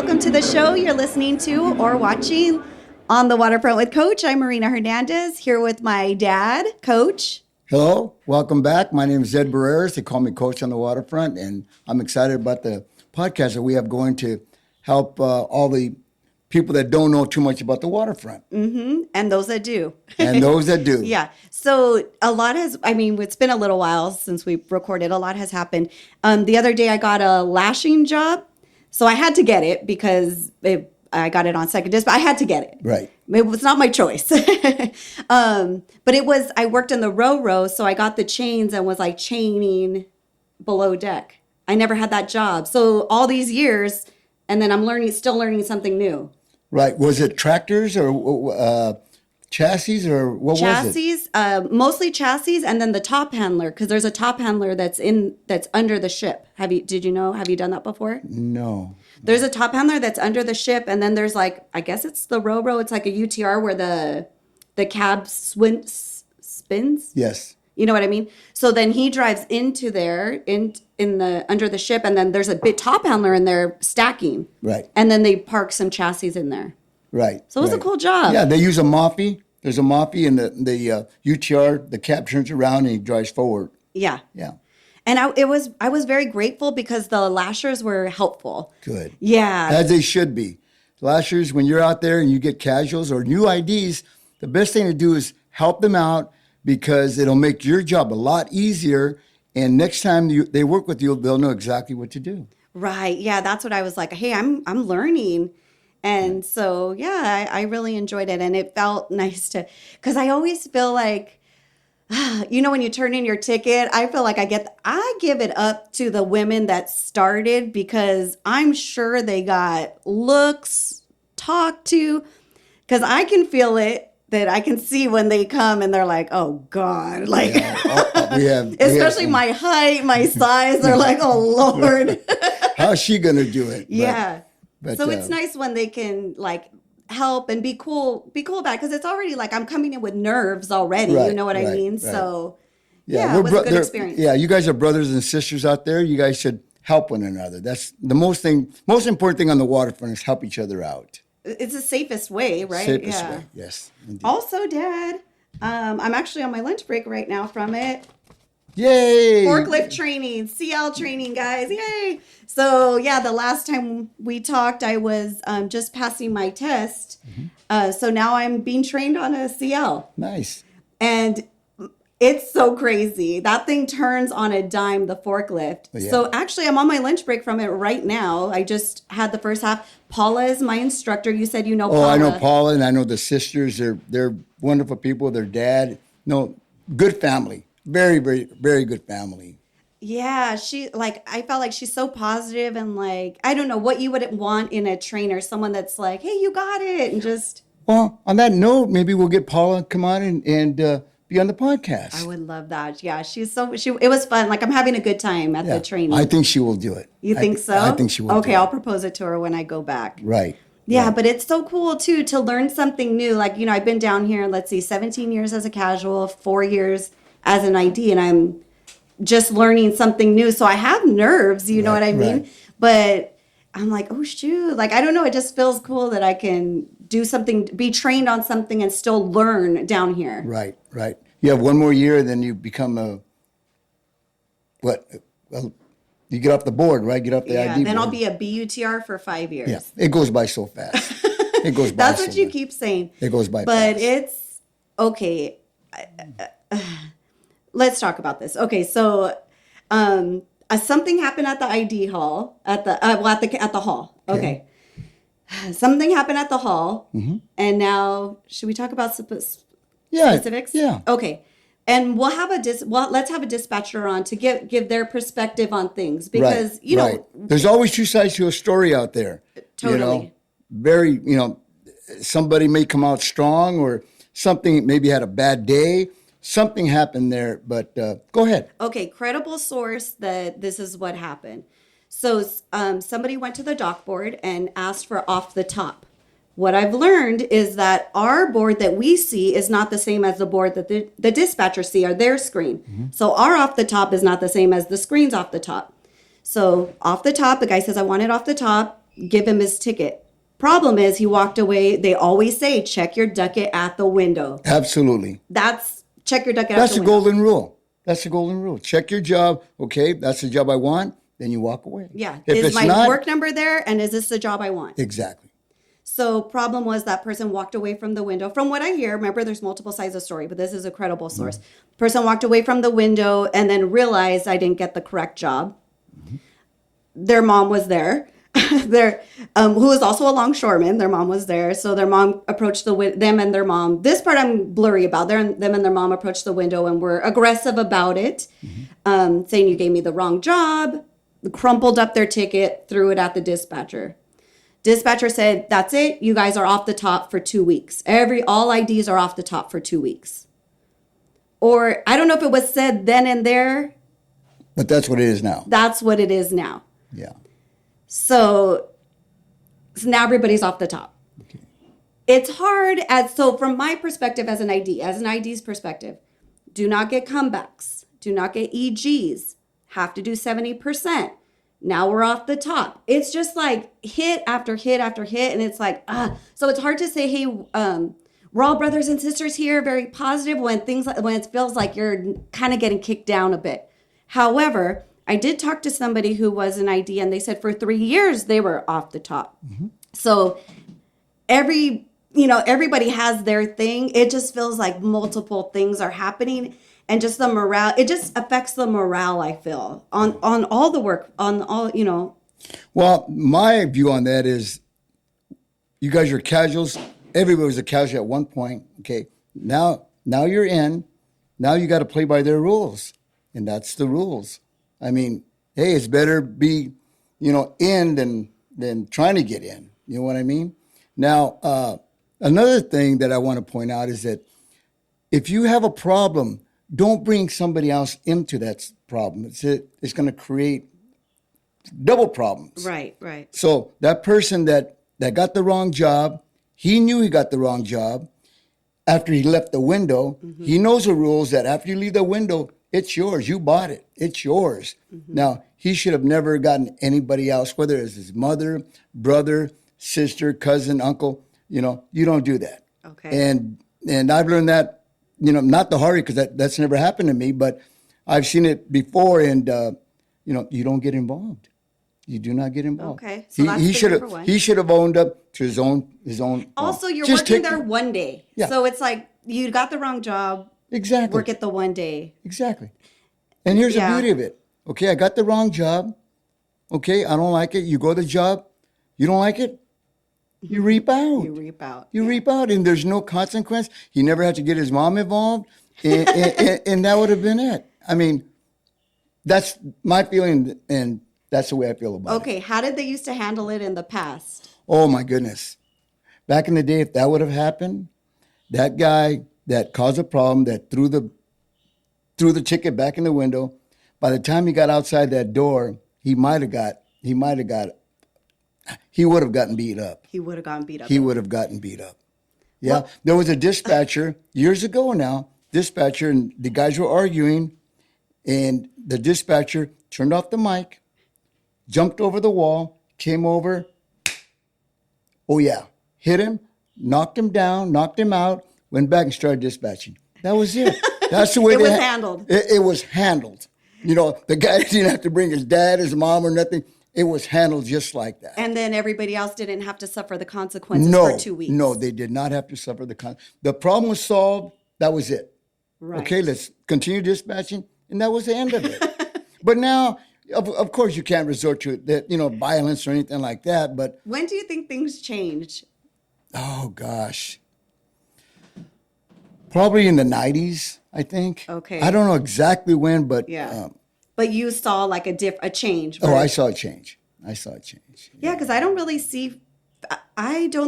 welcome to the show. You're listening to or watching On the Waterfront with Coach. I'm Marina Hernandez here with my dad, Coach. Hello, welcome back. My name is Ed Barreras. They call me Coach on the Waterfront, and I'm excited about the podcast that we have going to help all the people that don't know too much about the waterfront. Mm-hmm. And those that do. And those that do. Yeah. So a lot it's been a little while since we recorded. A lot has happened. The other day I got a lashing job. So I had to get it because I got it on second disc, but I had to get it. Right. It was not my choice. But I worked in the row, so I got the chains and was like chaining below deck. I never had that job. So all these years, and then I'm still learning something new. Right. Was it tractors or chassis or what was it? Chassis, mostly chassis, and then the top handler, because there's a top handler that's under the ship. Did you know? Have you done that before? No. There's a top handler that's under the ship, and then there's I guess it's the row. It's like a UTR where the cab spins. Yes. You know what I mean? So then he drives into there under the ship, and then there's a big top handler in there stacking. Right. And then they park some chassis in there. Right. So it was a cool job. Yeah, they use a moppy. There's a moppy in the UTR. The cab turns around and he drives forward. Yeah. Yeah. And I was very grateful because the lashers were helpful. Good. Yeah. As they should be. Lashers, when you're out there and you get casuals or new IDs, the best thing to do is help them out because it'll make your job a lot easier. And next time they work with you, they'll know exactly what to do. Right. Yeah, that's what I was like. Hey, I'm learning. And so, yeah, I really enjoyed it. And it felt nice because I always feel like, when you turn in your ticket, I feel like I give it up to the women that started because I'm sure they got looks, talked to, because I can feel it. That I can see when they come and they're like, oh God, like, especially my height, my size. They're like, oh Lord. How's she going to do it? Yeah. But it's nice when they can help and be cool about it. Cause it's already I'm coming in with nerves already. Right, you know what I mean? Right. So yeah, it was a good experience. Yeah. You guys are brothers and sisters out there. You guys should help one another. That's the most important thing on the waterfront is help each other out. It's the safest way, right? Safest way, yes. Indeed. Also, Dad, I'm actually on my lunch break right now from it. Yay! Forklift training, CL training, guys. Yay! So, yeah, the last time we talked, I was just passing my test. Mm-hmm. So now I'm being trained on a CL. Nice. And it's so crazy. That thing turns on a dime, the forklift. Oh, yeah. So actually, I'm on my lunch break from it right now. I just had the first half. Paula is my instructor. You said you know Paula. Oh, I know Paula, and I know the sisters. They're wonderful people. Their dad. No, good family. Very, very, very good family. Yeah, I felt like she's so positive and I don't know what you would want in a trainer. Someone that's like, hey, you got it. And just. Well, on that note, maybe we'll get Paula to come on and be on the podcast. I would love that. Yeah, it was fun. I'm having a good time at the training. I think she will do it. You think so? I think she will. Okay, I'll propose it to her when I go back. Right. Yeah, right. But it's so cool too to learn something new. I've been down here, 17 years as a casual, 4 years as an ID, and I'm just learning something new. So I have nerves, you know what I mean? Right. But I'm like, oh shoot. I don't know, it just feels cool that I can do something, be trained on something and still learn down here. Right. You have one more year, then you become well, you get off the board, right? Get off the ID then board. I'll be a BUTR for 5 years. Yeah, it goes by so fast. That's what you keep saying. It goes by but fast. It's, okay. Let's talk about this. Okay, so something happened at the ID hall, at the hall. Okay. Something happened at the hall, mm-hmm. And now, should we talk about specifics? Yeah. Okay. And we'll have let's have a dispatcher on to give their perspective on things because there's always two sides to a story out there. Totally. Very, somebody may come out strong or something maybe had a bad day. Something happened there, but go ahead. Okay, credible source that this is what happened. So somebody went to the dock board and asked for off the top. What I've learned is that our board that we see is not the same as the board that the dispatchers see or their screen. Mm-hmm. So our off the top is not the same as the screens off the top. So off the top, the guy says, I want it off the top. give him his ticket. Problem is, he walked away. They always say, check your ducket at the window. Absolutely. Check your ducket That's at the the window. golden rule. That's the golden rule. Check your job. Okay, that's the job I want. Then you walk away. Yeah. If Is it's my not, work number there? And is this the job I want? exactly. So problem was that person walked away from the window. From what I hear, remember there's multiple sides of the story, but this is a credible source. Person walked away from the window and then realized I didn't get the correct job. Their mom was there. Who was also a longshoreman. Their mom was there. So their mom approached them and their mom. This part I'm blurry about. Them and their mom approached the window and were aggressive about it, saying you gave me the wrong job, crumpled up their ticket, threw it at the dispatcher. Dispatcher said, that's it. You guys are off the top for 2 weeks. All IDs are off the top for 2 weeks. Or I don't know if it was said then and there. But that's what it is now. That's what it is now. Yeah. So now everybody's off the top. Okay. It's hard so from my perspective as an ID's perspective, do not get comebacks. Do not get EGs. Have to do 70%. Now we're off the top. It's just like hit after hit after hit. And it's like, so it's hard to say, hey, we're all brothers and sisters here, very positive when it feels like you're kind of getting kicked down a bit. However, I did talk to somebody who was an ID and they said for 3 years they were off the top. Mm-hmm. So everybody has their thing. It just feels like multiple things are happening. And just the morale, it just affects the morale, I feel, on all the work, on all, Well, my view on that is you guys are casuals. Everybody was a casual at one point. Okay. Now you're in. Now you got to play by their rules. And that's the rules. I mean, hey, it's better be, in than trying to get in. You know what I mean? Now, another thing that I want to point out is that if you have a problem, don't bring somebody else into that problem. It's going to create double problems. Right. So that person that got the wrong job, he knew he got the wrong job. After he left the window, he knows the rules that after you leave the window, it's yours. You bought it. It's yours. Now, he should have never gotten anybody else, whether it's his mother, brother, sister, cousin, uncle. You don't do that. Okay. And I've learned that, not the hard way because that's never happened to me, but I've seen it before. And, you don't get involved. You do not get involved. Okay. So that's number one. He should have owned up to his own. Also, you're working there one day. Yeah. So it's like you got the wrong job. Exactly. Work it the one day. Exactly. And here's the beauty of it. Okay, I got the wrong job. Okay, I don't like it. You go to the job. You don't like it. You reap out. You reap out, and there's no consequence. He never had to get his mom involved, and that would have been it. I mean, that's my feeling, and that's the way I feel about it. Okay, how did they used to handle it in the past? Oh, my goodness. Back in the day, if that would have happened, that guy that caused a problem, that threw the ticket back in the window, by the time he got outside that door, he would have gotten beat up. He would have gotten beat up. He would have gotten beat up. Yeah. Well, there was a dispatcher years ago now, and the guys were arguing, and the dispatcher turned off the mic, jumped over the wall, came over. Oh, yeah. Hit him, knocked him down, knocked him out, went back and started dispatching. That was it. That's the way it was handled. It was handled. The guy didn't have to bring his dad, his mom, or nothing. It was handled just like that. And then everybody else didn't have to suffer the consequences for 2 weeks. No, they did not have to suffer the consequences. The problem was solved. That was it. Right. Okay, let's continue dispatching. And that was the end of it. But now, of course, you can't resort to violence or anything like that. But when do you think things changed? Oh, gosh. Probably in the 90s, I think. Okay. I don't know exactly when, but... Yeah. But you saw like a change. Right? Oh, I saw a change. Yeah, because I don't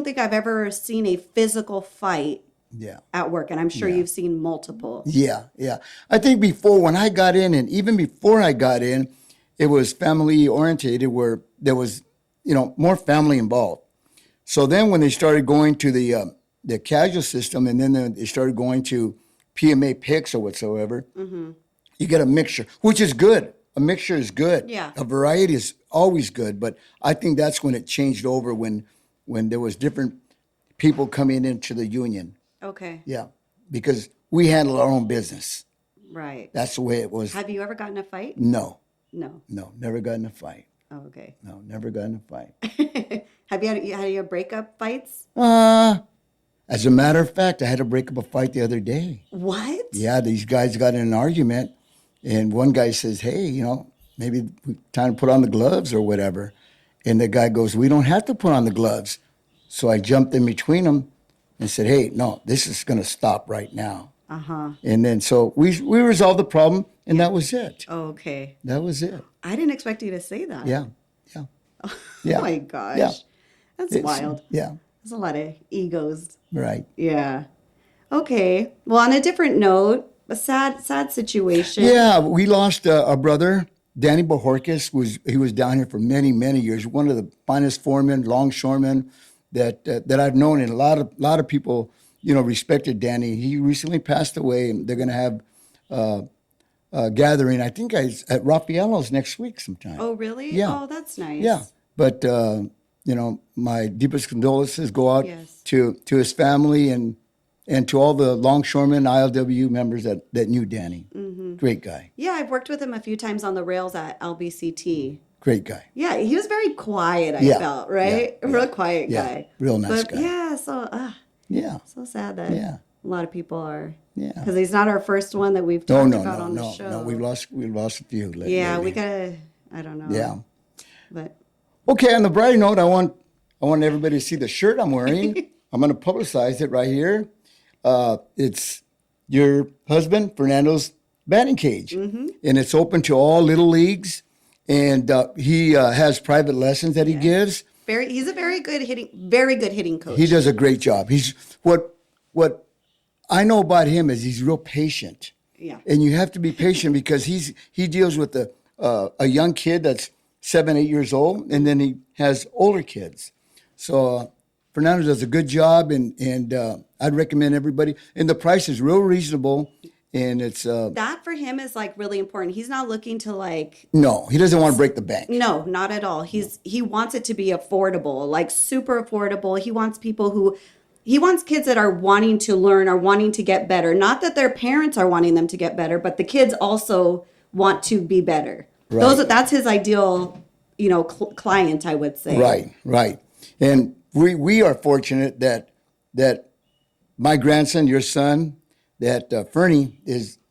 think I've ever seen a physical fight at work. And I'm sure you've seen multiple. Yeah. I think before, when I got in, and even before I got in, it was family orientated where there was, more family involved. So then when they started going to the casual system, and then they started going to PMA picks or whatsoever, you get a mixture, which is good. a mixture is good. Yeah. A variety is always good, but I think that's when it changed over when there was different people coming into the union. Okay. Yeah, because we handle our own business. Right. That's the way it was. Have you ever gotten in a fight? No, No. no, never got in a fight. Oh, okay. No, never got in a fight. Have you had your breakup fights? As a matter of fact, I had to break up a fight the other day. What? Yeah, these guys got in an argument, and one guy says, "Hey, maybe time to put on the gloves or whatever." And the guy goes, "We don't have to put on the gloves." So I jumped in between them and said, "Hey, no, this is going to stop right now." Uh-huh. And then so we resolved the problem, and that was it. Okay. That was it. I didn't expect you to say that. Yeah, yeah, Oh yeah. my gosh. Yeah. That's It's- wild. Yeah, There's a lot of egos. right. Yeah. Okay. Well, on a different note, a sad situation. Yeah, we lost a brother, Danny Bojorquez. He was down here for many, many years. One of the finest foremen, longshoremen that I've known, and a lot of people, respected Danny. He recently passed away, and they're going to have a gathering. I think at Raffaello's next week sometime. Oh, really? Yeah. Oh, that's nice. Yeah, but my deepest condolences go out Yes. to his family and to all the longshoremen, ILW members that knew Danny. Mm-hmm. Great guy. Yeah, I've worked with him a few times on the rails at LBCT. Great guy. Yeah, he was very quiet, I Yeah. felt, right? Yeah. A real quiet Yeah. guy. Real nice But guy. yeah, Yeah. so sad that Yeah. a lot of people are. Yeah. Because he's not our first one that we've No, talked no, about no, on the no, show. no. We've lost a few. Yeah, lately. we gotta. I don't know. Yeah. But Okay. On the brighter note, I want everybody to see the shirt I'm wearing. I'm going to publicize it right here. It's your husband Fernando's batting cage, and it's open to all little leagues. And he has private lessons that he gives. he's a very good hitting coach. He does a great job. He's what I know about him is he's real patient. Yeah. And you have to be patient because he deals with a young kid that's 7, 8 years old, and then he has older kids. So Fernando does a good job, and I'd recommend everybody. And the price is real reasonable, and it's That for him is like really important. He's not looking to like. no, he doesn't want to break the bank. No, not at all. He wants it to be affordable, like super affordable. He wants kids that are wanting to learn, are wanting to get better. Not that their parents are wanting them to get better, but the kids also want to be better. Right. That's his ideal, client, I would say. Right. And we are fortunate that my grandson, your son, that Fernie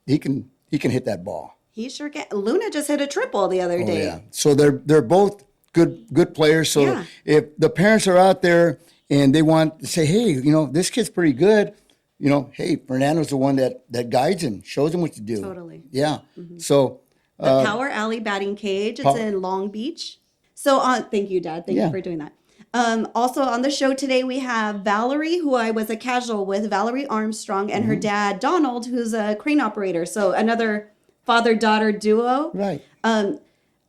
he can hit that ball. He sure can. Luna just hit a triple the other day. Yeah. So they're both good players. So Yeah. if the parents are out there and they want to say, hey, this kid's pretty good, hey, Fernando's the one that guides him, shows him what to do. Totally. Yeah. So The Power Alley batting cage. It's in Long Beach. So thank you, Dad. Thank Yeah. you for doing that. Also on the show today, we have Valerie, who I was a casual with, Valerie Armstrong, and her dad, Donald, who's a crane operator. So another father-daughter duo. right.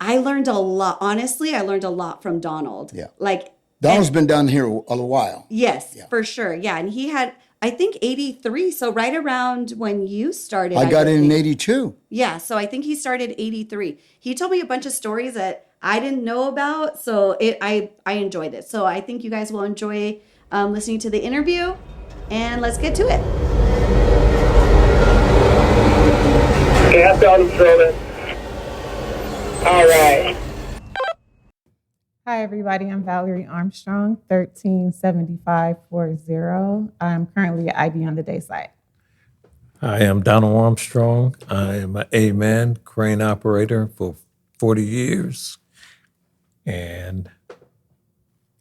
I learned a lot. Honestly, I learned a lot from Donald. Yeah. Like, Donald's been down here a while. yes, Yeah. for sure. Yeah. And he had, I think, 83. So right around when you started. I got would in think. 82. Yeah, so I think he started 83. He told me a bunch of stories that I didn't know about, so I enjoyed it. So I think you guys will enjoy listening to the interview, and let's get to it. Okay, I've got him thrown. All right. Hi, everybody. I'm Valerie Armstrong, 137540. I'm currently at ID on the day side. I am Donald Armstrong. I am an A-man crane operator for 40 years. And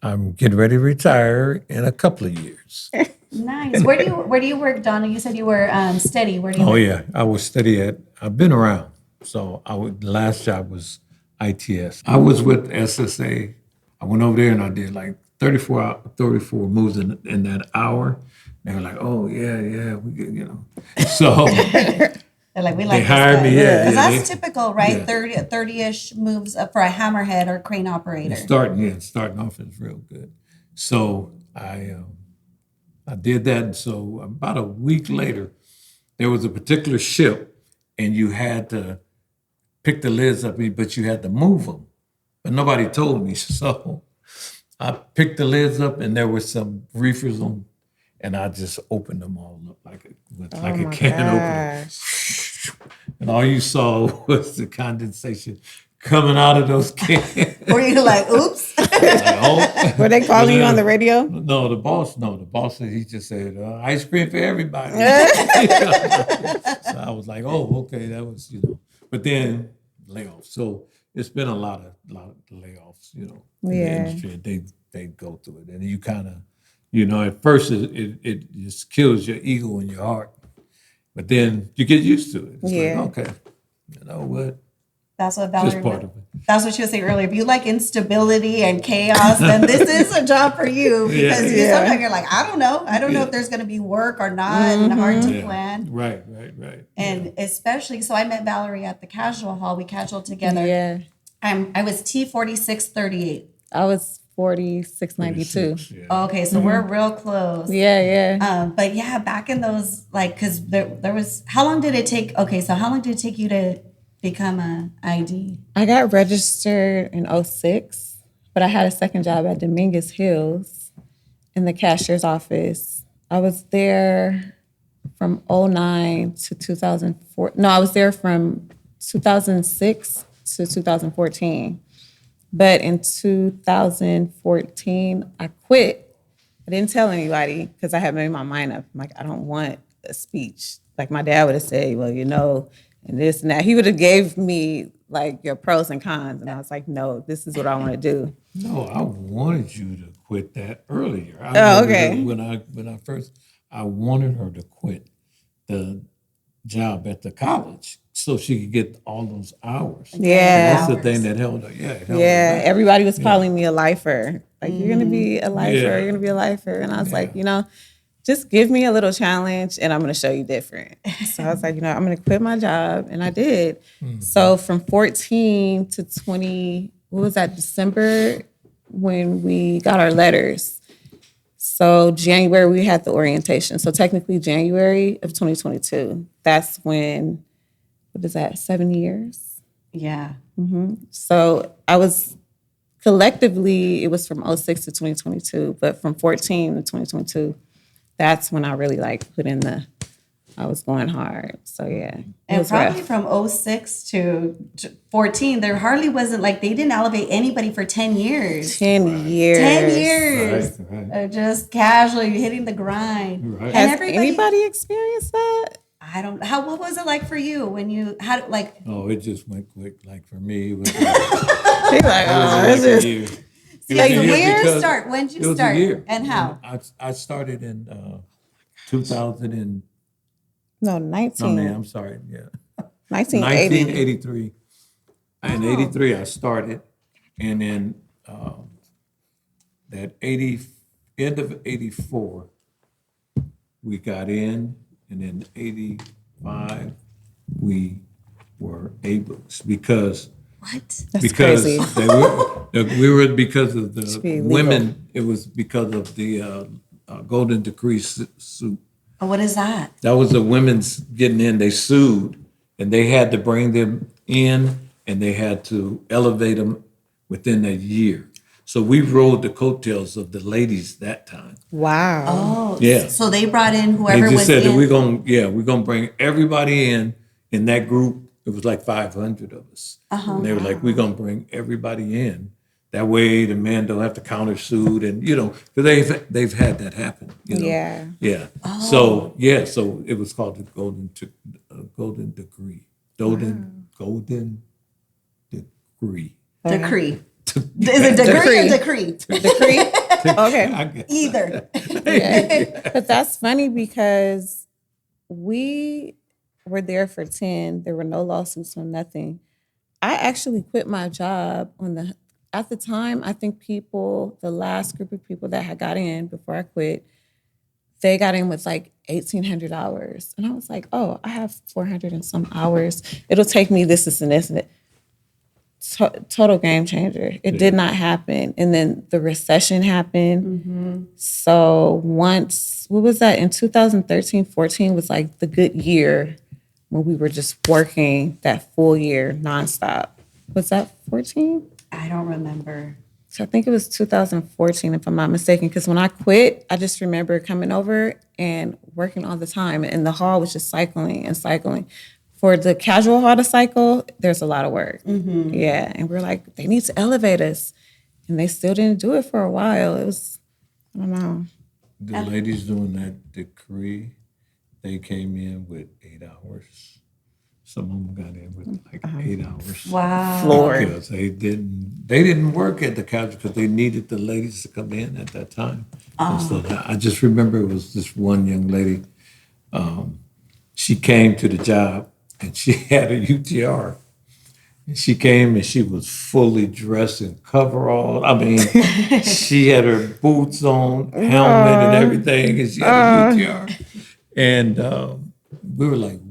I'm getting ready to retire in a couple of years. Nice. Where do you work, Donna? You said you were steady. Where do you Oh, work? yeah. I was steady I've been around. So last job was ITS. I was with SSA. I went over there and I did like 34 moves in that hour. They were like, oh, yeah, we get, So They're like, we like this hired guy. me, yeah, 'Cause yeah, that's typical, right? yeah. 30-ish moves for a hammerhead or crane operator. starting off is real good. So I did that, and so about a week later, there was a particular ship, and you had to pick the lids up, but you had to move them. But nobody told me. So I picked the lids up and there was some reefers on, and I just opened them all up like a can opener. And all you saw was the condensation coming out of those cans. Were you like, oops? Were they calling you on the radio? No, the boss said, he just said, ice cream for everybody. So I was like, oh, okay, that was, but then layoffs. So it's been a lot of layoffs, in the industry. They go through it. And you kind of, at first it just kills your ego and your heart. But then you get used to it. It's like, okay, you know what? That's what Valerie. Just part of it. That's what she was saying earlier. If you like instability and chaos, then this is a job for you because sometimes you're like, I don't know if there's going to be work or not, and hard to plan. Right. And especially, so I met Valerie at the casual hall. We casualed together. Yeah. I was T4638. I was 4692. Okay, so we're real close. Yeah. But yeah, back in those, because there was, how long did it take? Okay, so how long did it take you to become a ID? I got registered in 06, but I had a second job at Dominguez Hills in the cashier's office. I was there from 09 to 2004. No, I was there from 2006 to 2014. But in 2014, I quit. I didn't tell anybody because I had made my mind up. I'm like, I don't want a speech. Like my dad would have said, well, and this and that. He would have gave me like your pros and cons. And I was like, no, this is what I want to do. No, I wanted you to quit that earlier. Okay. When I first, I wanted her to quit the job at the college so she could get all those hours. Yeah. That's the thing that held her. Yeah. Everybody was calling me a lifer. Like, you're going to be a lifer. You're going to be a lifer. And I was like, just give me a little challenge and I'm going to show you different. So I was like, I'm going to quit my job. And I did. Mm-hmm. So from 14 to 20, what was that, December, when we got our letters. So January, we had the orientation. So technically January of 2022, that's when, what is that, 7 years? Yeah. Mm-hmm. So I was, collectively, it was from 06 to 2022, but from 14 to 2022, that's when I really put in I was going hard. So yeah. And probably rough. From 06 to 14, there hardly wasn't they didn't elevate anybody for 10 years. 10 years. 10 years. Right. Just casually hitting the grind. Right. Has anybody experienced that? I don't know. What was it like for you when you had Oh, it just went quick. For me, it was He's it's just a year. When did you start? A year. And how? I started in 2000 and... No, 19. No, man, I'm sorry. Yeah. 1983. In 83, I started. And then that end of 84, we got in. And in 85, we were able, because... What? That's crazy. We were because of the women. It was because of the Golden Decree suit. Oh, what is that? That was the women's getting in. They sued, and they had to bring them in, and they had to elevate them within a year. So we rode the coattails of the ladies that time. Wow. Oh, yeah. So they brought in whoever was in. They just said that we're gonna bring everybody in that group. It was 500 of us. And they were like, we're going to bring everybody in. That way the men don't have to countersuit and, because they've had that happen. Yeah. Yeah. Oh. So it was called the Golden Decree. Golden Decree. Decree. Is it degree or decree? Decree? Okay. Either. Yeah. But that's funny because we were there for 10. There were no lawsuits, no nothing. I actually quit my job at the time, I think the last group of people that had got in before I quit, they got in with $1,800 hours. And I was like, oh, I have 400 and some hours. It'll take me this and this and that. Total game changer. It did not happen. And then the recession happened. Mm-hmm. So once, what was that? In 2013, 14 was the good year when we were just working that full year nonstop. Was that 14? I don't remember. So I think it was 2014, if I'm not mistaken, because when I quit, I just remember coming over and working all the time. And the hall was just cycling and cycling. For the casual hall to cycle, there's a lot of work. Yeah. And we're like, they need to elevate us. And they still didn't do it for a while. It was, I don't know. The ladies doing that decree, they came in with 8 hours. Some of them got in with like 8 hours. Wow. Floor. Because they didn't work at the couch because they needed the ladies to come in at that time. And so I just remember it was this one young lady. She came to the job and she had a UTR. And she came and she was fully dressed in coverall. I mean, she had her boots on, helmet and everything, and she had a UTR. And we were like,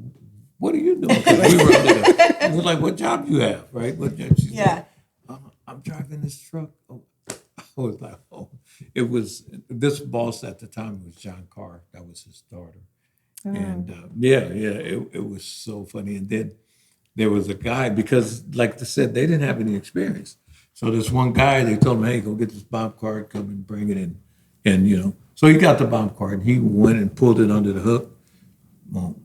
what are you doing? 'Cause we were like, what job you have, right? What job? She's like, I'm driving this truck. Oh. I was like, oh. It was, this boss at the time was John Carr. That was his daughter. And it was so funny. And then there was a guy, because like I said, they didn't have any experience. So this one guy, they told him, hey, go get this bomb card, come and bring it in. And, so he got the bomb card. He went and pulled it under the hook. Well,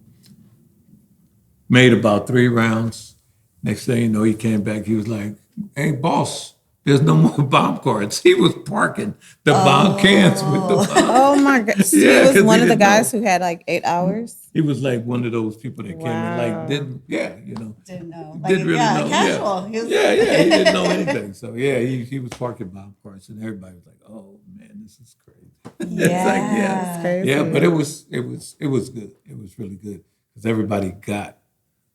made about 3 rounds. Next thing you know, he came back. He was like, hey, boss, there's no more bomb cards. He was parking the bomb cans with the bomb. Oh my God. So Yeah, he 'cause was one he of the didn't guys know. who had like 8 hours. He was like one of those people that came and like Wow. didn't Didn't know. didn't really know. Casual. He was- He didn't know anything. So he was parking bomb carts, and everybody was like, "Oh man, this is crazy." It's like, Yeah. Crazy. yeah, but it was good. It was really good because everybody got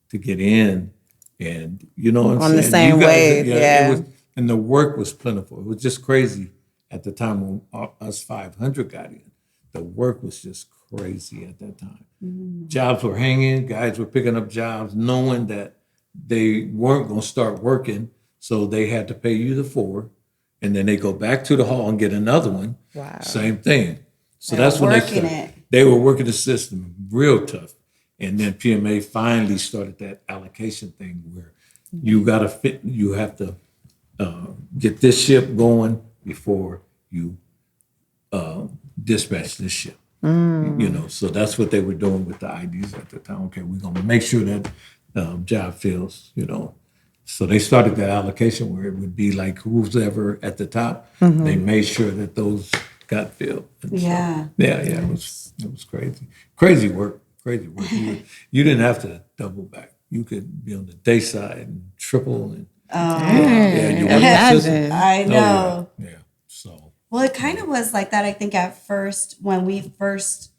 to get in, and you know what I'm On the saying? same You guys- wave, yeah. It was, and the work was plentiful. It was just crazy at the time when us 500 got in. The work was just crazy at that time. Jobs were hanging, guys were picking up jobs knowing that they weren't going to start working, so they had to pay you the 4, and then they go back to the hall and get another one. Wow. Same thing. So They that's were when working it. they were working the system real tough. And then PMA finally started that allocation thing where you got to fit, you have to get this ship going before you dispatch this ship. So that's what they were doing with the IDs at the time. Okay, we're gonna make sure that job fills. So they started that allocation where it would be like who's ever at the top. They made sure that those got filled. And Yeah. it was crazy work. You didn't have to double back. You could be on the day side and triple and you worked the system. Imagine. I know. Yeah. So. Well, it kind of was like that, I think, at first, when we first,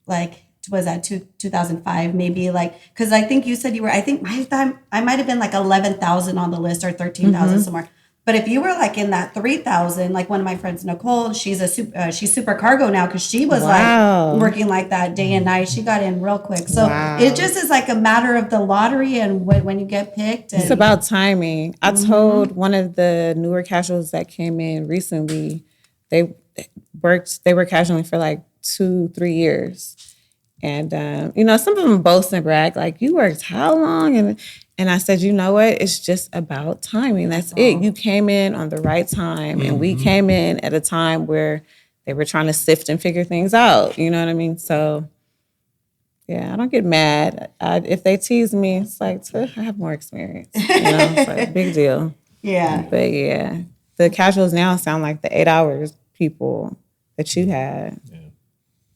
like, was that 2005, maybe, like, because I think you said you were, I think my time, I might have been like 11,000 on the list or 13,000 somewhere. But if you were like in that 3,000, like one of my friends, Nicole, she's super cargo now because she was Wow. like working like that day and night. She got in real quick. So Wow. it just is like a matter of the lottery and when you get picked. And It's about timing. I told one of the newer casuals that came in recently, they were casualing for like 2-3 years. And, some of them boast and brag, like, you worked how long? And I said, you know what? It's just about timing. That's it. You came in on the right time. And we came in at a time where they were trying to sift and figure things out. You know what I mean? So, yeah, I don't get mad. If they tease me, it's like, I have more experience. It's like, big deal. yeah. But, yeah, the casuals now sound like the 8 hours people that you had.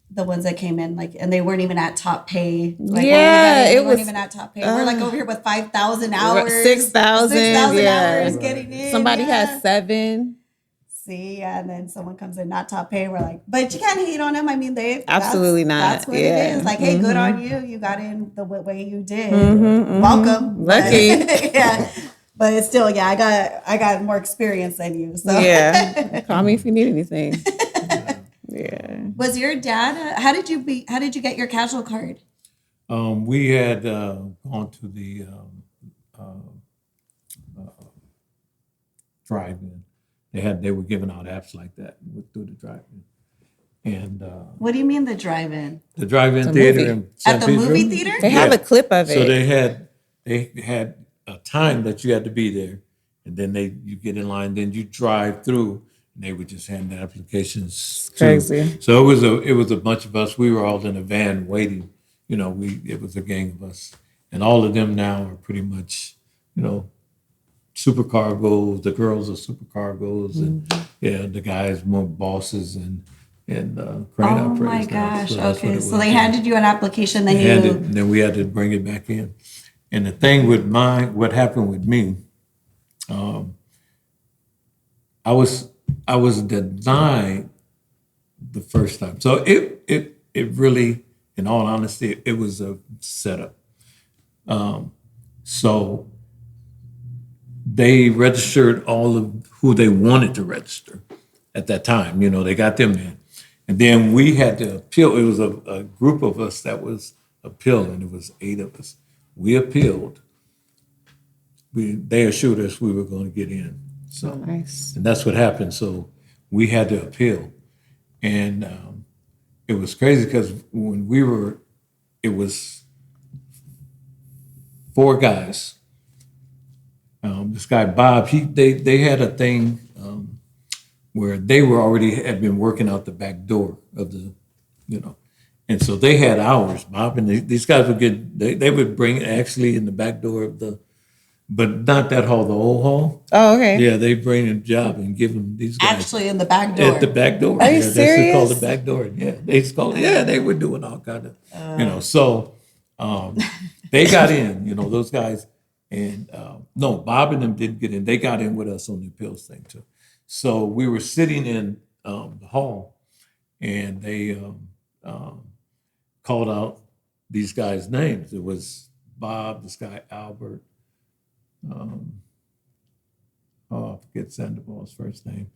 The ones that came in, like, and they weren't even at top pay. Like, Yeah, they it weren't was- even at top pay. We're like over here with 5,000 hours, 6,000, yeah. hours getting in. Somebody yeah. has 7. See, yeah, and then someone comes in not top pay. We're like, but you can't hate on them. I mean, Absolutely not. That's what Yeah. it is. Like, hey, good on you. You got in the way you did. Mm-hmm. Welcome. Lucky. But, yeah, but it's still, yeah, I got more experience than you. So Yeah. Call me if you need anything. Yeah. Was your dad? How did you get your casual card? We had gone to the drive-in. They were giving out apps like that through the drive-in, And What do you mean the drive-in? the drive-in The theater movie. in San At the Pedro. movie theater? They have a clip of So it. they had a time that you had to be there, and then you get in line, then you drive through, and they would just hand the applications. Crazy. So it was a bunch of us. We were all in a van waiting. You know, it was a gang of us, and all of them now are pretty much, you know, supercargos. The girls are supercargos, and the guys more bosses and crane Oh my operators now. gosh. So that's what Okay. it So was. they handed you an application, then And then we had to bring it back in. And the thing with what happened with me, I was denied the first time. So it really, in all honesty, it was a setup. So they registered all of who they wanted to register at that time. You know, they got them in. And then we had to appeal. It was a group of us that was appealing. It was 8 of us. We appealed. They assured us we were going to get in. So, Nice. and that's what happened. So we had to appeal. And it was crazy because it was 4 guys. This guy, Bob, they had a thing where they had been working out the back door of the, you know, and so they had hours, Bob, and these guys would they would bring actually in the back door of but not that hall, the old hall. Oh, okay. Yeah, they bring a job and give them these guys actually in the back door. at the back door. Are you That's what called the serious? back door. Yeah, they were doing all kind of, you know. So they got in, you know, those guys, and no, Bob and them didn't get in. They got in with us on the appeals thing too. So we were sitting in the hall, and they called out these guys' names. It was Bob, this guy Albert. I forget Sandoval's first name.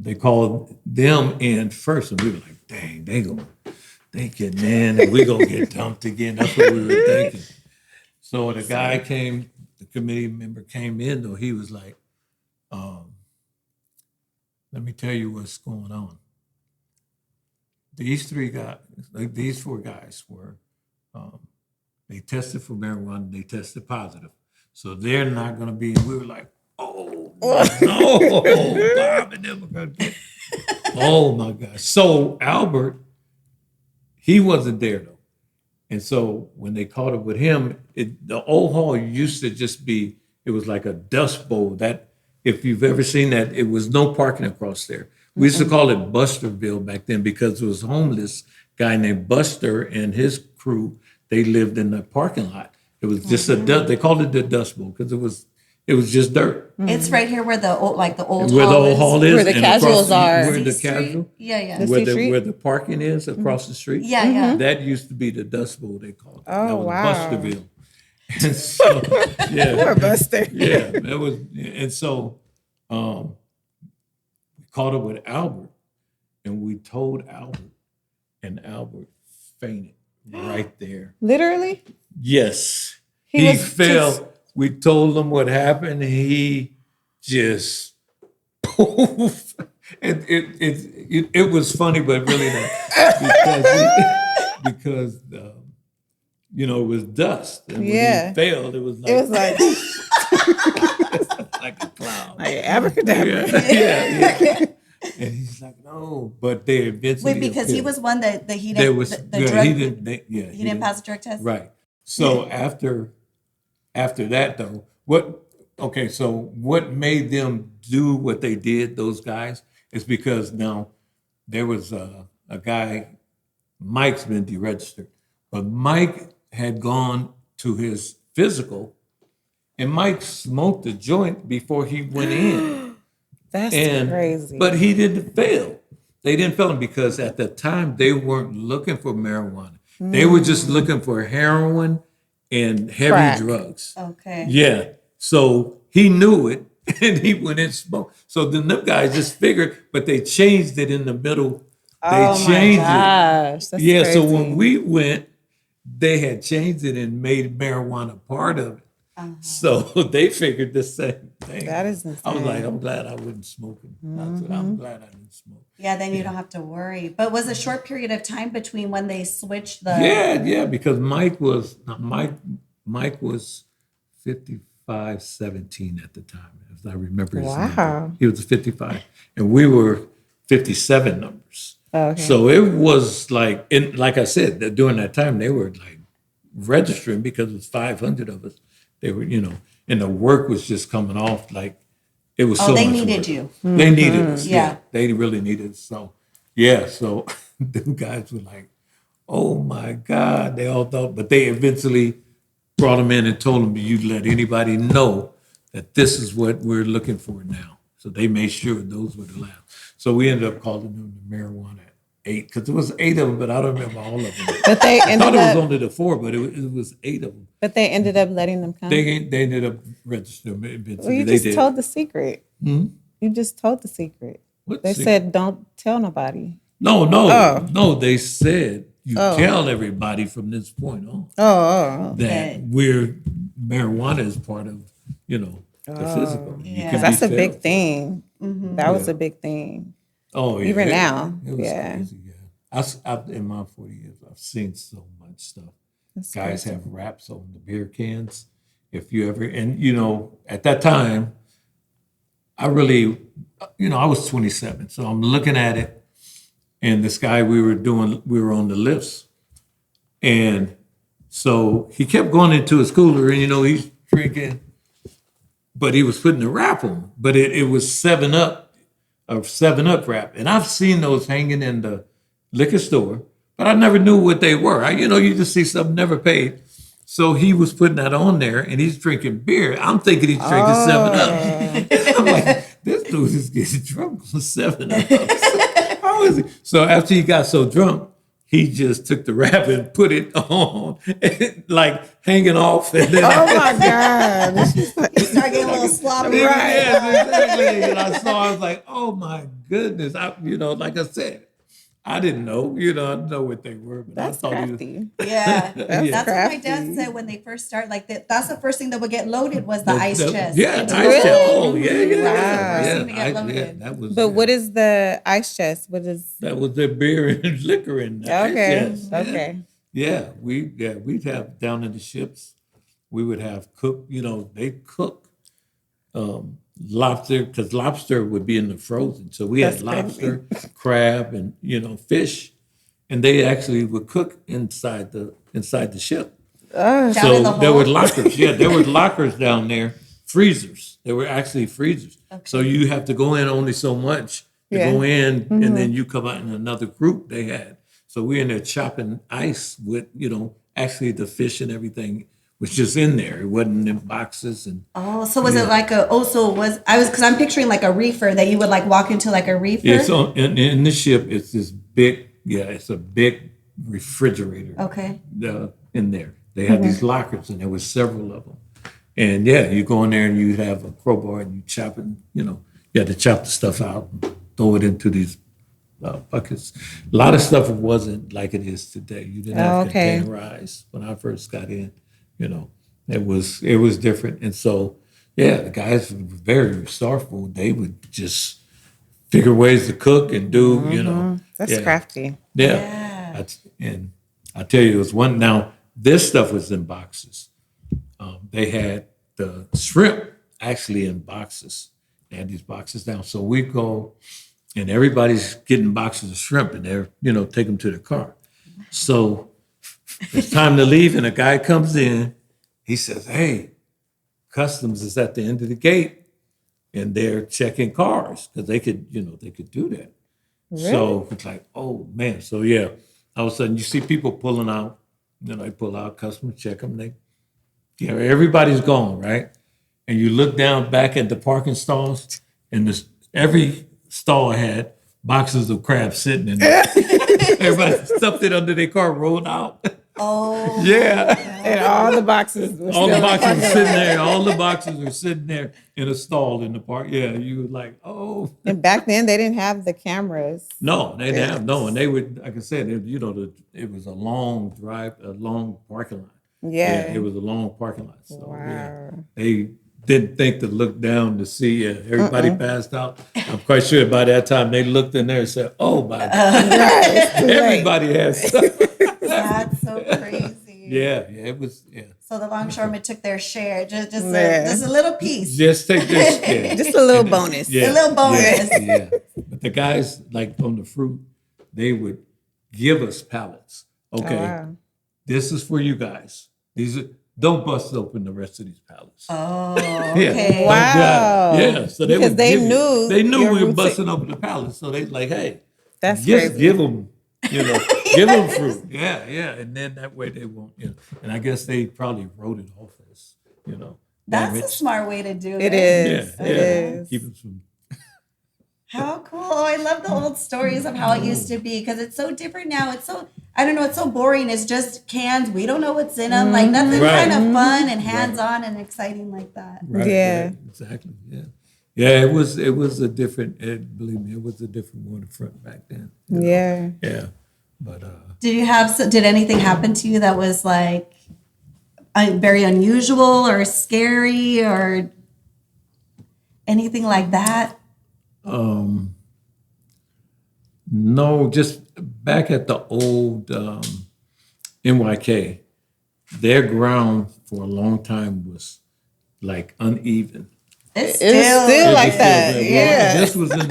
They called them in first, and we were like, "Dang, they getting in, and we gonna get dumped again." That's what we were thinking. So the guy came, the committee member came in, though he was like, "Let me tell you what's going on. These 4 guys were, they tested for marijuana, they tested positive. So they're not going to be," and we were like, "Oh, no, Bob and them are going to get," oh my gosh. So Albert, he wasn't there though. And so when they caught up with him, the old hall used to just be, it was like a dust bowl that, if you've ever seen that, it was no parking across there. We used to call it Busterville back then because there was a homeless guy named Buster and his crew. They lived in the parking lot. It was just they called it the Dust Bowl because it was just dirt. It's right here where the old Where hall the old hall is. Where the and casuals are. Where the Street? casual. Yeah. Where Street? where the parking is across the street. Yeah. That used to be the Dust Bowl, they called it. Oh, that was wow. Busterville. And so, yeah. Poor Buster. Yeah, that was, and so we caught up with Albert, and we told Albert, and Albert fainted right there. Literally? Yes, He he was fell. just- We told him what happened. He just poof. And it was funny, but really not because you know, it was dust. And when Yeah. he failed, it was like, It was like, like a clown. like abracadabra. Yeah. And he's like, "No," but they eventually. Wait, because he appealed. was one that he There didn't was the yeah, drug he didn't. He didn't pass the drug test. Right. So after that though, what made them do what they did, those guys, is because now there was a guy, Mike's been deregistered, but Mike had gone to his physical, and Mike smoked a joint before he went in. That's And crazy. but he didn't fail. They didn't fail him because at the time they weren't looking for marijuana. They were just looking for heroin and heavy Crack. drugs. Okay. Yeah. So he knew it and he went and smoked. So then them guys just figured, but they changed it in the middle. They Oh my changed it. gosh. That's Yeah. So crazy. when we went, they had changed it and made marijuana part of it. So they figured the same thing. That is I was like, insane. I'm glad I wasn't smoking. I said, I'm glad I didn't smoke. Yeah, then you don't have to worry. But was a short period of time between when they switched the. Yeah, because Mike was 55-17 at the time, if I remember his number. Wow. He was 55, and we were 57 numbers. Okay. So it was like, and like I said, that during that time they were like registering because it was 500 of us. They were, and the work was just coming off like it was so Oh, they much needed work. you. They needed us. Yeah. Yeah, they really needed us. So yeah, so them guys were like, oh my God, they all thought, but they eventually brought them in and told them, you let anybody know that this is what we're looking for now. So they made sure those were the last. So we ended up calling them the marijuana 8, because there was 8 of them, but I don't remember all of them. But they I thought ended it was up. only the 4, but it was 8 of them. But they ended up letting them come. They ended up registering eventually. Well, you they just did. told the secret. You just told the secret. What They secret? said, "Don't tell nobody." No. They said you tell everybody from this point on that marijuana is part of the physical. You Yeah. can That's be a big failed. thing. That was a big thing. Oh, yeah. Even now, It was yeah. crazy. Yeah, in my 40 years, I've seen so much stuff. That's Guys crazy. have wraps on the beer cans. If you ever, and at that time, I really, I was 27, so I'm looking at it, and this guy we were on the lifts, and so he kept going into his cooler, and he's drinking, but he was putting the wrap on, but it was 7-Up. A 7-Up wrap. And I've seen those hanging in the liquor store, but I never knew what they were. You just see something, never paid. So he was putting that on there and he's drinking beer. I'm thinking he's drinking 7-Up. I'm like, this dude is getting drunk on 7-Up. How is he? So after he got so drunk, he just took the wrap and put it on, like hanging off. And then Oh my God! You start getting a little sloppy. Yes, exactly. And I was like, oh my goodness. Like I said, I didn't know, I didn't know what they were, but That's I thought crafty. Yeah. That's what my dad crafty. said when they first started. Like that's the first thing that would get loaded was the ice chest. Yeah, Into ice the- chest. Oh, yeah. Wow. First thing to get loaded. That was. But what is the ice chest? What is? That was the beer and liquor in there. Okay. Yes, Okay. Yeah, we'd have down in the ships, we would have they cook lobster, because lobster would be in the frozen. So we had That's lobster, crab, and fish, and they actually would cook inside the ship. Down in So the there were hold? lockers. Yeah, there were lockers down there, freezers. There were actually freezers. So you have to go in only so much to Yeah. go in, and then you come out in another group they had. So we're in there chopping ice with, actually the fish and everything was just in there. It wasn't in boxes. And Oh, so was it like because I'm picturing like a reefer that you would like walk into like a reefer. it's in the ship, it's this big, it's a big refrigerator. Okay. In there. They had these lockers, and there was several of them. And yeah, you go in there and you have a crowbar and you chop it, you had to chop the stuff out and throw it into these buckets. A lot of stuff wasn't like it is today. You didn't have Okay. containerized. When I first got in, it was different. And so, yeah, the guys were very resourceful. They would just figure ways to cook and do, That's yeah. crafty. Yeah. And I tell you, it was one. Now, this stuff was in boxes. They had the shrimp actually in boxes. They had these boxes down. So we go, and everybody's getting boxes of shrimp, and they're, take them to the car. So it's time to leave, and a guy comes in. He says, hey, customs is at the end of the gate, and they're checking cars because they could do that. So it's like, oh man. So yeah, all of a sudden you see people pulling out, they pull out, customers check them. Everybody's gone, right? And you look down back at the parking stalls, and every stall had boxes of crab sitting in there. Everybody stuffed it under their car, rolled out. Oh. Yeah. And all the boxes were All the still boxes were in the sitting parking lot. there. All the boxes were sitting there in a stall in the park. Yeah, you were like, oh. And back then they didn't have the cameras. No, they didn't have and they would, like I said, it was a long drive, a long parking lot. Yeah. It was a long parking lot. So Wow. they didn't think to look down to see everybody passed out. I'm quite sure by that time they looked in there and said, "Oh my God, everybody has stuff." That's so crazy. Yeah, it was. Yeah, So the longshoremen took their share, just Yeah. a little piece. just take this. Yeah. Just a little bonus. Yeah, A little bonus. Yeah. But the guys, like on the fruit, they would give us pallets. Okay, wow. this is for you guys. These are don't bust open the rest of these pallets. Oh, Yeah. okay. Wow. Yeah, so they Because would they give you- knew they knew your we were routine. busting open the pallets, so they like, hey, That's just crazy. give them, give them fruit. Yeah, and then that way they won't, And I guess they probably wrote it off as, That's a damage. smart way to do it. It is. Yeah, It is. Keep it from. How cool. I love the old stories of how it used to be because it's so different now. It's so, I don't know, it's so boring. It's just cans. We don't know what's in them. Like nothing Right. kind of fun and hands-on and exciting like that. Right, Yeah. right, exactly. Yeah. It was a different. Believe me, it was a different waterfront back then. Yeah. Yeah, but Did anything happen to you that was like very unusual or scary or anything like that? no, just back at the old NYK, their ground for a long time was like uneven. It's It was still It like was still that. there. Yeah. This was in the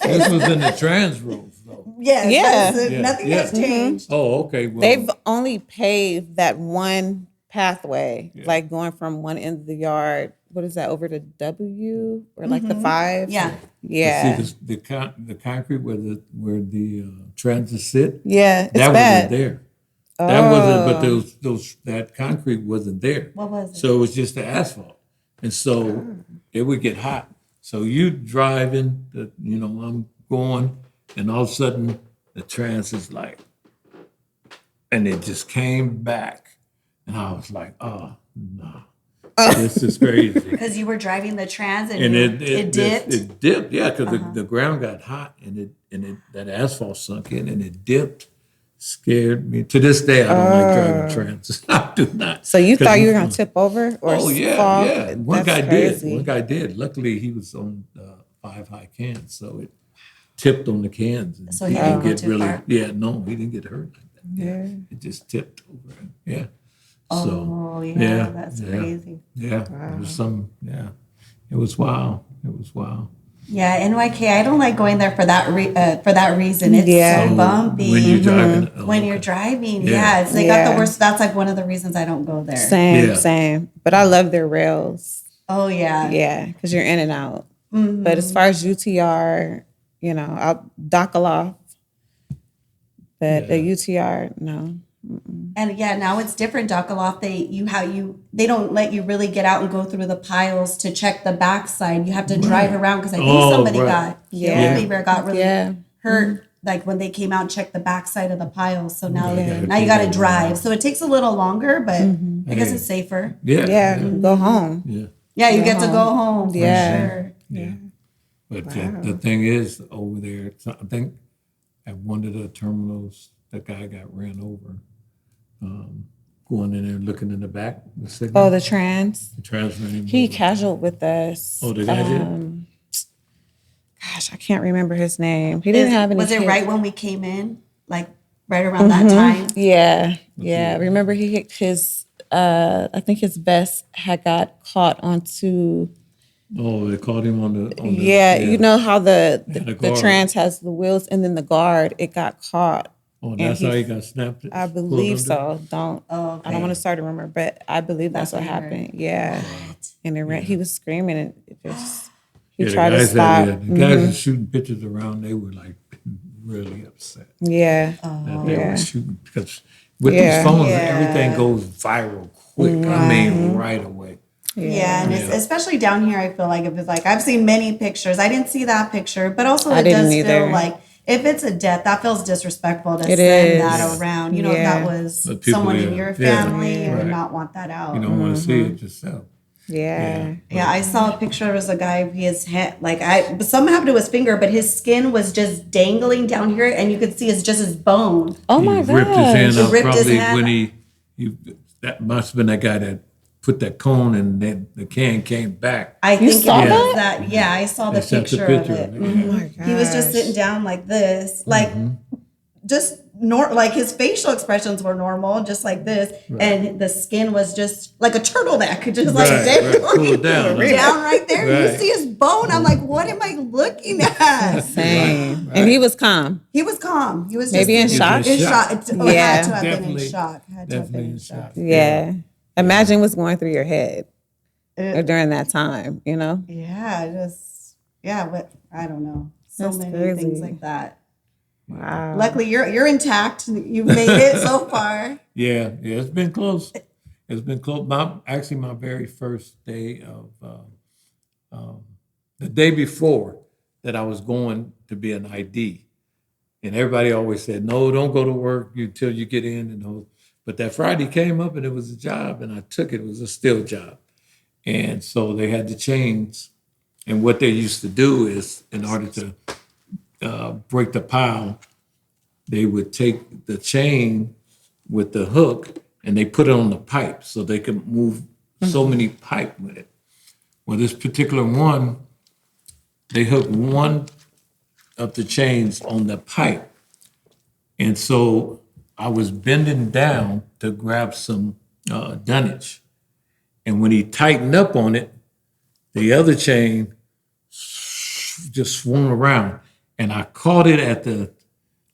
this was in the trans roads though. yes, Yeah. that's it. Yeah, Nothing yeah. has changed. Oh, okay. Well, They've only paved that one pathway, like going from one end of the yard. What is that, over to W or like the 5? Yeah. Yeah. see the concrete where the transit sit. Yeah. It's That bad. wasn't there. That wasn't. But those that concrete wasn't there. What was it? So it was just the asphalt, and so it would get hot. So you driving, I'm going, and all of a sudden the trans is like, and it just came back, and I was like, oh no, this is crazy. Because you were driving the trans and, And it dipped. It dipped, yeah, because the ground got hot and that asphalt sunk in and it dipped. Scared me. To this day, I don't like driving trans. I do not. So you 'Cause thought you were going to tip over or Oh yeah, fall? yeah. One That's guy crazy. did. One guy did. Luckily, he was on 5 high cans, so it tipped on the cans. And So he didn't go get too far? Yeah, no, he didn't get hurt like that. Yeah, it just tipped over. Yeah. Oh, yeah, that's crazy. Yeah, it was some. Yeah, it was wild. It was wild. Yeah, NYK. I don't like going there for that reason. It's Yeah. so bumpy When you're driving. oh, when okay. you're driving. Yeah. Yeah, it's like Yeah. got the worst. That's like one of the reasons I don't go there. Same, Yeah. same. But I love their rails. Oh yeah. Yeah, because you're in and out. But as far as UTR, I'll dockle off. But the UTR, no. And yeah, now it's different. Dockaloff, they don't let you really get out and go through the piles to check the backside. You have to drive around because I think Oh, somebody right. got Yeah. killed or got really Yeah. hurt. Like when they came out and checked the backside of the piles. So now, Yeah. now you got to drive. So it takes a little longer, but I guess Hey. it's safer. Yeah. Yeah, go home. Yeah. Yeah, you get to go home. For Yeah. sure. Yeah. But the thing is, over there, I think at one of the terminals, the guy got ran over. Going in there, looking in the back, the signal. Oh, the trans. the trans ran him He over. casualed with us. Oh, the guy did? Gosh, I can't remember his name. He didn't have any Was it kids. right when we came in? Like right around that time? Yeah, yeah. Remember he hit his, I think his vest had got caught onto, Oh, they caught him on the. yeah, you know how the guard. trans has the wheels and then the guard, it got caught. Oh, that's he- how he got snapped. I pulled believe under? so. Oh, I don't want to start a rumor, but I believe that's what what I heard. happened. Yeah. And it he was screaming and it just, he Yeah, the tried to guys stop. that, the guys that shooting pictures around, they were like really upset Yeah. that they Yeah. were shooting because with Yeah. these phones, Yeah. everything goes viral quick. I mean, right away. Yeah, and it's, especially down here, I feel like if it's like I've seen many pictures. I didn't see that picture, but also I it didn't does either. feel like if it's a death, that feels disrespectful to It send is. that around. You know, if Yeah. that was But people, someone in yeah. your Yeah. family, you would Right. not want that out. You don't want to see it yourself. Yeah. Yeah, I saw a picture. It was a guy. His head, something happened to his finger, but his skin was just dangling down here, and you could see it's just his bone. Oh my He ripped his hand gosh. out ripped his probably hand when out. he that must have been that guy that put that cone and then the can came back. I think saw it was that? that. Yeah, I saw the They sent the picture of picture it. of it, Mhm. yeah. Oh my He was just gosh. sitting down like this, like just like his facial expressions were normal, just like this, and the skin was just like a turtleneck, just like Right, pulled down, huh? down right there. You Right. see his bone. I'm like, what am I looking at? Same. Right. And he was calm. He was calm. He was Maybe just in shock? In shock. It Yeah. had to have been in Definitely- shock. Had to have been Definitely in shock. Yeah. Imagine what's going through your head It- during that time, you know? Yeah, just but I don't know. So That's many crazy. things like that. Wow. Luckily, you're intact. You've made it so far. Yeah, it's been close. It's been close. My very first day of the day before that I was going to be an ID, and everybody always said, "No, don't go to work until you get in." And all. But that Friday came up, and it was a job, and I took it. It was a still job, and so they had to change. And what they used to do is, in order to break the pile, they would take the chain with the hook and they put it on the pipe so they could move so many pipe with it. Well, this particular one, they hooked one of the chains on the pipe. And so I was bending down to grab some dunnage. And when he tightened up on it, the other chain just swung around. And I caught it at the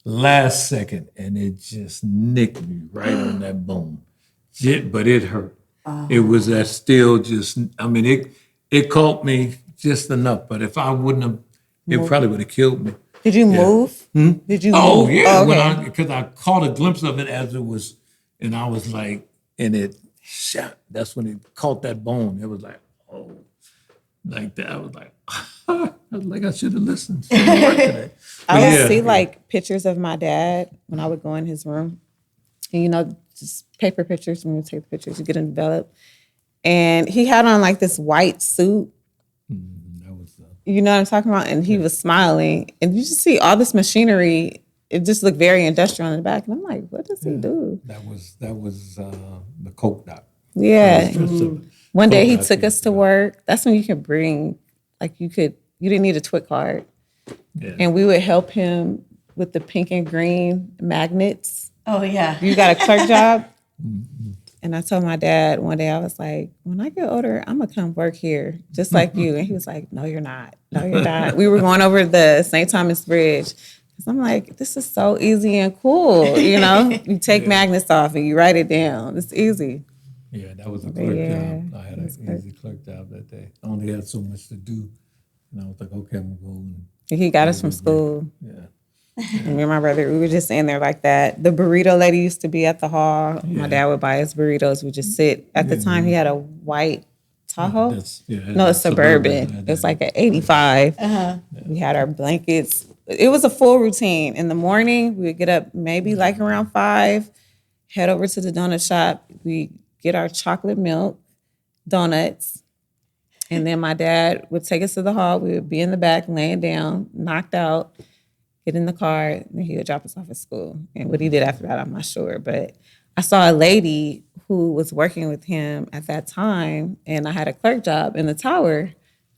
last second, and it just nicked me right on that bone. But it hurt. It was that still just, I mean, it caught me just enough. But if I wouldn't have, it probably would have killed me. Did you move? Did you Oh move? yeah, Okay. because I caught a glimpse of it as it was, and I was like, and it shot. That's when it caught that bone. It was like, oh, like that. I was like, I should have listened. Should've worked today. I But would yeah, see like pictures of my dad when I would go in his room. And just paper pictures, when you take the pictures, you get them developed. And he had on like this white suit. that was You know what I'm talking about? And he was smiling. And you just see all this machinery. It just looked very industrial in the back. And I'm like, what does he do? that was the coke doc. Yeah. One day he Coke took doc, us to work. That's when you could bring, you didn't need a TWIC card. Yeah. And we would help him with the pink and green magnets. Oh yeah. You got a clerk job? And I told my dad one day, I was like, when I get older, I'm going to come work here just like you. And he was like, no, you're not. No, you're not. We were going over the St. Thomas Bridge. Because I'm like, this is so easy and cool. You take magnets off and you write it down. It's easy. Yeah, that was a clerk Yeah, job. I had an easy clerk job that day. I only had so much to do. And I was like, okay, I'm going to go. And he got us from school. Yeah. And me and my brother, we were just in there like that. The burrito lady used to be at the hall. My dad would buy us burritos. We just sit. At the time, he had a white Tahoe. No, it's Suburban. It's like an 85. We had our blankets. It was a full routine. In the morning, we would get up maybe like around 5, head over to the donut shop. We get our chocolate milk, donuts. And then my dad would take us to the hall. We would be in the back, laying down, knocked out, get in the car, and he would drop us off at school. And what he did after that, I'm not sure. But I saw a lady who was working with him at that time, and I had a clerk job in the tower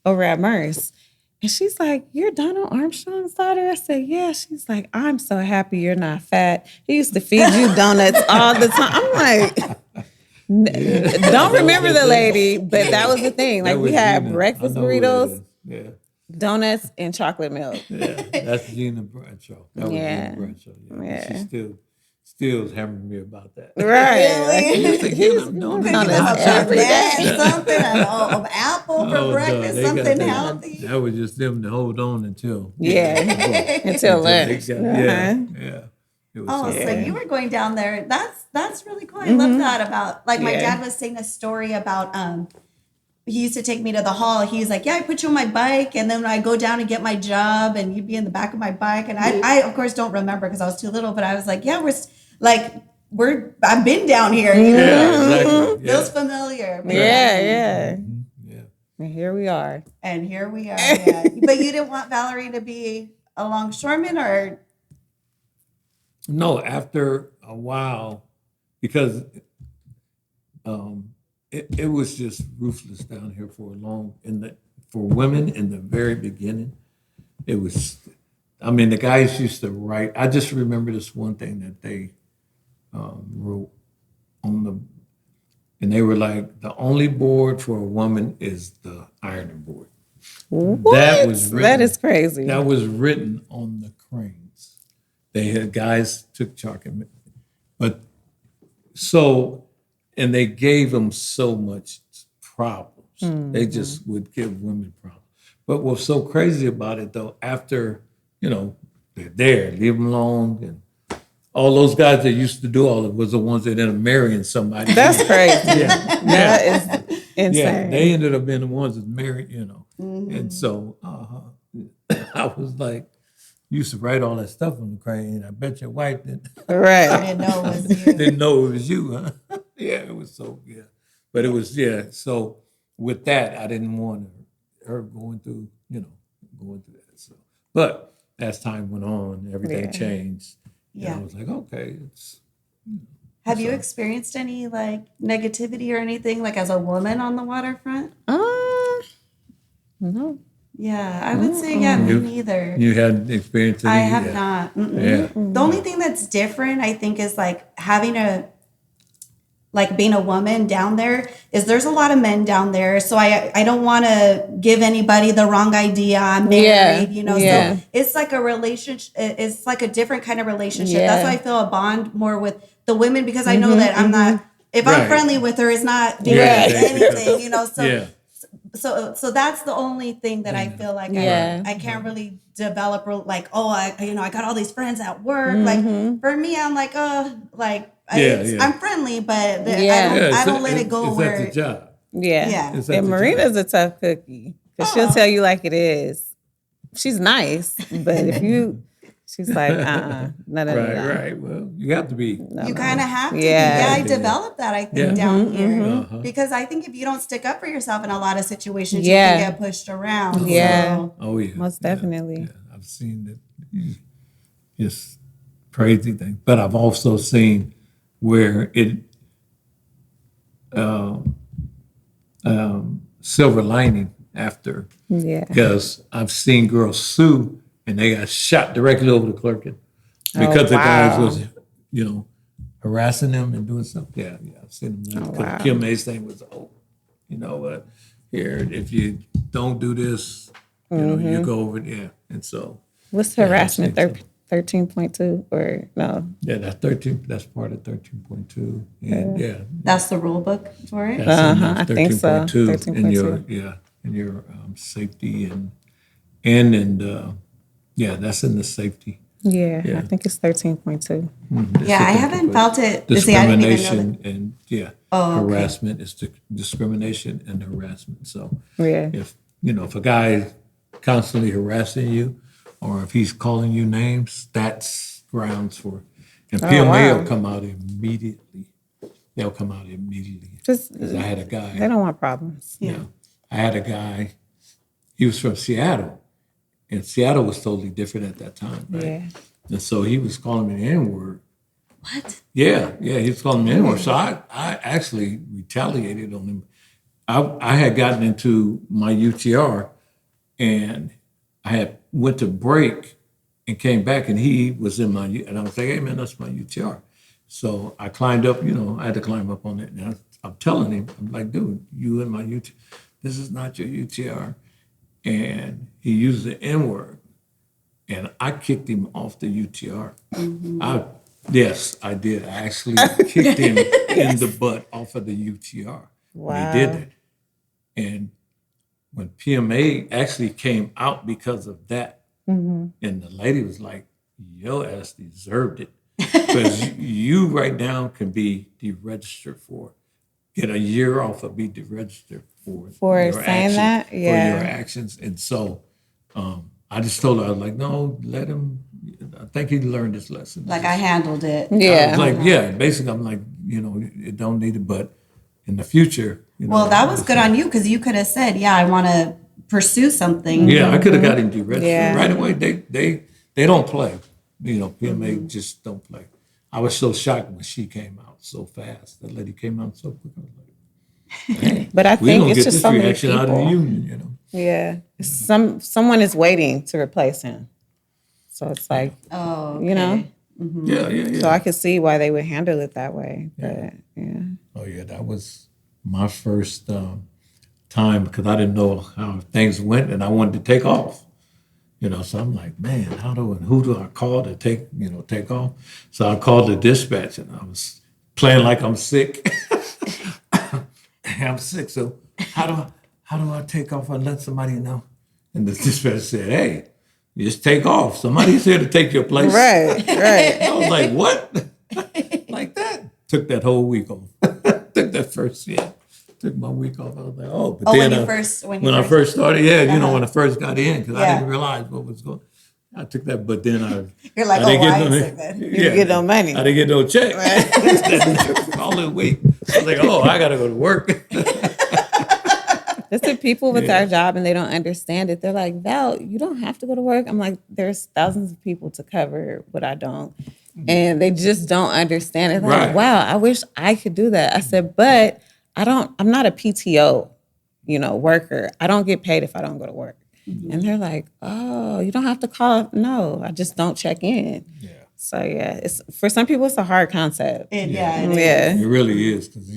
over at Merce. And she's like, you're Donald Armstrong's daughter? I said, yeah. She's like, I'm so happy you're not fat. He used to feed you donuts all the time. I'm like, don't remember the lady, but that was the thing. Like, we had breakfast burritos, donuts, and chocolate milk. Yeah, that's Gina Bradshaw. That was Gina Bradshaw. Yeah. She still is hammering me about that. Right. Really? He used to give them donuts. Something, an apple for breakfast, they something got healthy. That was just them to hold on until Until lunch. Yeah. It was Oh, so so fun. you were going down there. That's really cool. I love that about my Yeah. dad was saying a story about he used to take me to the hall. He's like, yeah, I put you on my bike, and then I go down and get my job, and you'd be in the back of my bike. And I of course don't remember because I was too little, but I was like, yeah, I've been down here. You know? Yeah, exactly. Feels familiar. But Yeah. Yeah. And here we are. And here we are. Yeah. But you didn't want Valerie to be a longshoreman, or No, after a while, because it was just ruthless down here for for women in the very beginning. It was, I mean, the guys used to write. I just remember this one thing that they wrote on the, and they were like, the only board for a woman is the ironing board. What? That was written, that is crazy. That was written on the cranes. They had guys took chalk and, but so, and they gave them so much problems. They just would give women problems. But what's so crazy about it though, after, they're there, leave them alone. And all those guys that used to do all of it was the ones that ended up marrying somebody. That's crazy. Yeah. That is insane. Yeah, they ended up being the ones that married, And so I was like, used to write all that stuff on the crane. I bet your wife didn't. Right. I didn't know it was you. Didn't know it was you, huh? Yeah, it was so, yeah. But it was, yeah. So with that, I didn't want her going through, going through that. So, but as time went on, everything changed. Yeah. And I was like, okay, it's. Have you experienced any like negativity or anything like as a woman on the waterfront? No. Yeah, I would say me neither. You had experience? I have not. Yeah. The only thing that's different, I think, is like being a woman down there is there's a lot of men down there. So I don't want to give anybody the wrong idea. I'm married, Yeah. So it's like a relationship. It's like a different kind of relationship. Yeah. That's why I feel a bond more with the women because I know that I'm not, if I'm Right. friendly with her, it's not doing anything, So Yeah. So that's the only thing that I feel like I can't really develop like, I got all these friends at work. Like for me, I'm like, I'm friendly, but I don't let it go where That's a job. Yeah. Yeah. It's at And the Marina's a tough cookie because she'll tell you like it is. She's nice, but she's like, none of that. Right. Well, you have to be. you kind of have to. Yeah. I developed that, I think, down here. Uh-huh. Because I think if you don't stick up for yourself in a lot of situations, Yeah. you can get pushed around. Yeah. So, Oh yeah, Most definitely. Yeah. I've seen that. Just crazy thing, but I've also seen where it silver lining after. Yeah. Because I've seen girls sue and they got shot directly over the clerking because the guys wow. was, harassing them and doing stuff. Yeah, I've seen them. Because Kim May's thing was, here, if you don't do this, you go over there. And so. What's harassment? 13.2 or no? Yeah, that's 13. That's part of 13.2. And that's the rule book for it. that's in I think so. 13.2 in your 13.2. in your safety and that's in the safety. Yeah, Yeah. I think it's 13.2. Yeah, I haven't felt it. See, I didn't even know Discrimination that. and harassment is discrimination and harassment. So Yeah. if a guy constantly harassing you, or if he's calling you names, that's grounds for. And PMA will come out immediately. They'll come out immediately. 'Cause I had a guy. They don't want problems. Yeah. I had a guy. He was from Seattle, and Seattle was totally different at that time, right? Yeah. And so he was calling me the N-word. What? Yeah, he was calling me the N-word. So I actually retaliated on him. I had gotten into my UTR, and I had went to break and came back, and he was in my, and I was like, hey man, that's my UTR. So I climbed up, I had to climb up on it. And I'm telling him, I'm like, dude, you in my UTR, this is not your UTR. And he used the N-word, and I kicked him off the UTR. Yes, I did. I actually kicked him in the butt off of the UTR. Wow. He did that. And when PMA actually came out because of that, and the lady was like, your ass deserved it. Because you right now can be deregistered get a year off of be deregistered For your saying that? for Yeah. your actions. And so I just told her, I was like, no, let him, I think he learned his lesson. Like I handled it. I Yeah. was like, basically, I'm like, it don't need it, but in the future, Well, that was good on you because you could have said, yeah, I want to pursue something. Yeah, I could have got him deregistered Yeah. right away. They don't play. PMA just don't play. I was so shocked when she came out. so fast. That lady came out so quick. I was like, dang, But I we think don't it's get just this so many reaction out of the people. union, you know. Yeah. Someone is waiting to replace him. So it's like, Oh, you know, okay. Yeah, yeah, yeah. so I could see why they would handle it that way. But yeah. Oh yeah, that was my first time because I didn't know how things went, and I wanted to take off. You know, so I'm like, man, who do I call to take off? So I called the dispatch, and I was playing like I'm sick. I'm sick, so how do I take off and let somebody know? And the dispatcher said, hey, you just take off. Somebody's here to take your place. Right. I was like, what? Like that? Took that whole week off. Took that first, took my week off. I was like, oh, but then when I first started, when I first got in, because I didn't realize what was going. I took that, but then You're like, I didn't why get is it then? You didn't get no money. I didn't get no check. All that week, I was like, oh, I gotta go to work. It's the people with our job and they don't understand it. They're like, Val, you don't have to go to work. I'm like, there's thousands of people to cover what I don't. And they just don't understand it. They're like, wow, I wish I could do that. I said, but I'm not a PTO, worker. I don't get paid if I don't go to work. Mm-hmm. And they're like, oh, you don't have to call. No, I just don't check in. Yeah. So yeah, it's for some people it's a hard concept. It really is, because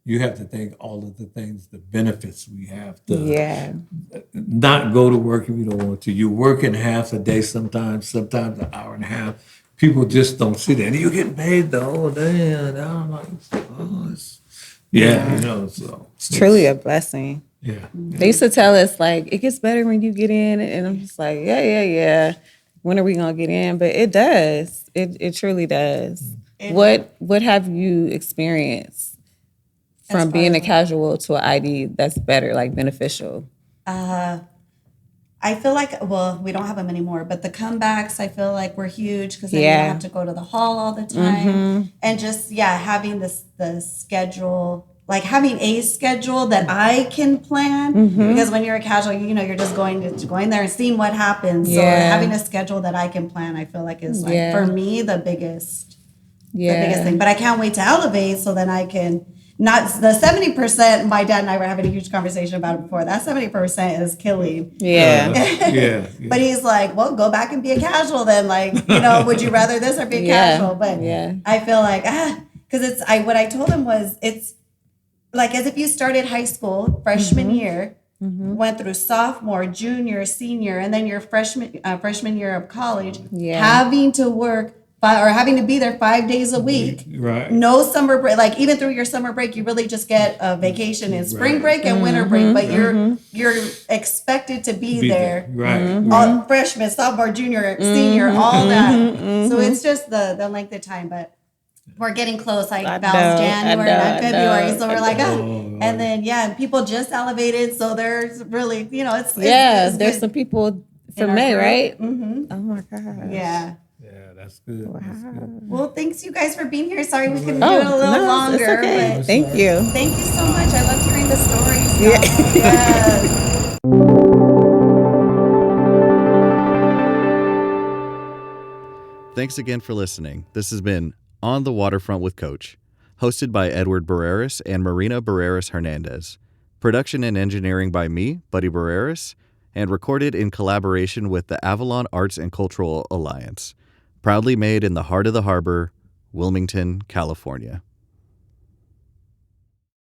you have to think all of the things, the benefits we have to not go to work if you don't want to. You're working half a day sometimes an hour and a half. People just don't see that. And you're getting paid the whole day. And I'm like, oh, so. It's truly a blessing. Yeah. They used to tell us, like, it gets better when you get in. And I'm just like, yeah. When are we going to get in? But it does. It truly does. What have you experienced from being a casual to an ID that's better, like beneficial? I feel like, we don't have them anymore, but the comebacks, I feel like were huge because then you don't have to go to the hall all the time. Mm-hmm. And just, having the schedule, like having a schedule that I can plan, because when you're a casual, you're just going there and seeing what happens. So having a schedule that I can plan, I feel like is like, for me, the biggest thing. But I can't wait to elevate so then I can, not the 70%, my dad and I were having a huge conversation about it before. That 70% is killing. Yeah. But he's like, well, go back and be a casual then. Like, would you rather this or be a casual? But I feel like, because what I told him was, it's like as if you started high school, freshman year, went through sophomore, junior, senior, and then your freshman year of college, having to work or having to be there 5 days a week. Right. No summer break. Like even through your summer break, you really just get a vacation and spring break and winter break. But you're expected to be there. Right. All freshman, sophomore, junior, senior, all that. So it's just the length of time. But we're getting close. Like Val's January and February. So we're like, and then and people just elevated. So there's really, it's there's good. some people for May, right? Mm-hmm. Oh my gosh. Yeah. That's good. Wow. That's good. Well, thanks you guys for being here. Sorry we couldn't do it a little longer. It's okay. But thank you. Thank you so much. I loved hearing the stories. Yes. Thanks again for listening. This has been On the Waterfront with Coach, hosted by Edward Barreras and Marina Barreras Hernandez. Production and engineering by me, Buddy Barreras, and recorded in collaboration with the Avalon Arts and Cultural Alliance. Proudly made in the heart of the harbor, Wilmington, California.